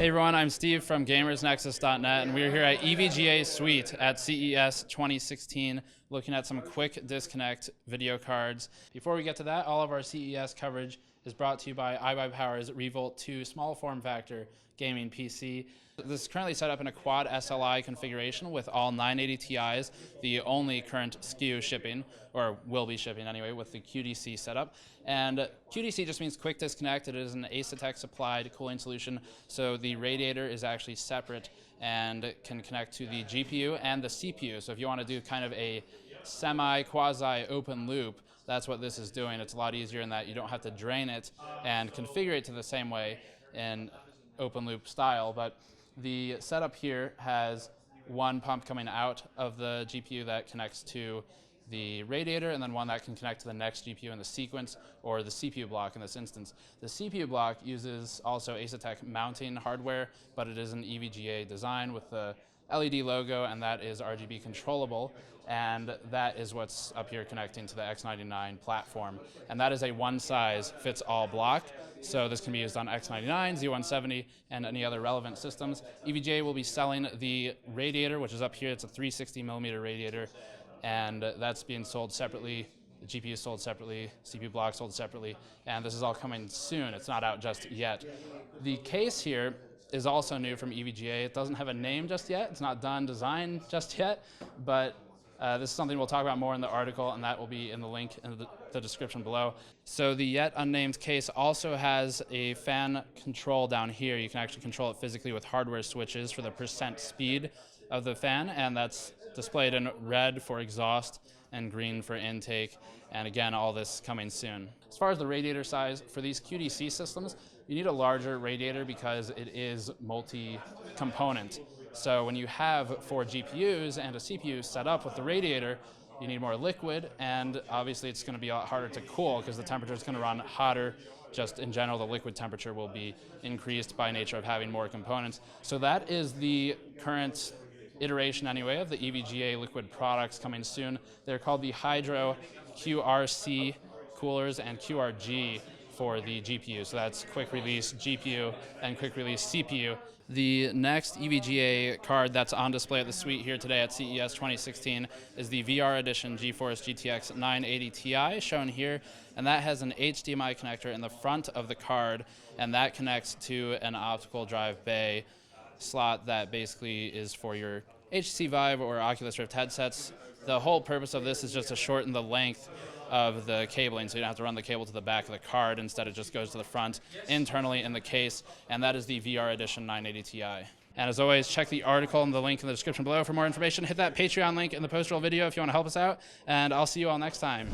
Hey everyone, I'm Steve from GamersNexus.net, and we're here at EVGA Suite at CES 2016 looking at some quick disconnect video cards. Before we get to that, all of our CES coverage is brought to you by iBuyPower's Revolt 2 small form factor gaming PC. This is currently set up in a quad SLI configuration with all 980 Ti's, the only current SKU shipping, or will be shipping anyway, with the QDC setup. And QDC just means quick disconnect. It is an Asetek supplied cooling solution, so the radiator is actually separate and can connect to the GPU and the CPU. So if you want to do kind of a semi-quasi open loop, that's what this is doing. It's a lot easier in that you don't have to drain it and configure it to the same way in open loop style. But the setup here has one pump coming out of the GPU that connects to the radiator, and then one that can connect to the next GPU in the sequence, or the CPU block in this instance. The CPU block uses also Asetek mounting hardware, but it is an EVGA design with the LED logo, and that is RGB controllable, and that is what's up here connecting to the X99 platform. And that is a one-size-fits-all block, so this can be used on X99, Z170, and any other relevant systems. EVGA will be selling the radiator, which is up here. It's a 360 millimeter radiator, and that's being sold separately. The GPU is sold separately, CPU block sold separately, and this is all coming soon. It's not out just yet. The case here is also new from EVGA. It doesn't have a name just yet. It's not done design just yet, but this is something we'll talk about more in the article, and that will be in the link in the description below. So the yet unnamed case also has a fan control down here. You can actually control it physically with hardware switches for the percent speed of the fan, and that's displayed in red for exhaust and green for intake, and again, all this coming soon. As far as the radiator size, for these QDC systems, you need a larger radiator because it is multi-component. So when you have 4 GPUs and a CPU set up with the radiator, you need more liquid, and obviously it's going to be a lot harder to cool because the temperature is going to run hotter. Just in general, the liquid temperature will be increased by nature of having more components. So that is the current iteration anyway of the EVGA liquid products coming soon. They're called the Hydro QRC coolers and QRG for the GPU. So that's quick release GPU and quick release CPU. The next EVGA card that's on display at the suite here today at CES 2016 is the VR Edition GeForce GTX 980 Ti shown here, and that has an HDMI connector in the front of the card, and that connects to an optical drive bay slot that basically is for your HTC Vive or Oculus Rift headsets. The whole purpose of this is just to shorten the length of the cabling, so you don't have to run the cable to the back of the card. Instead, it just goes to the front internally in the case, and that is the VR Edition 980 Ti. And as always, check the article and the link in the description below for more information. Hit that Patreon link in the post-roll video if you want to help us out, and I'll see you all next time.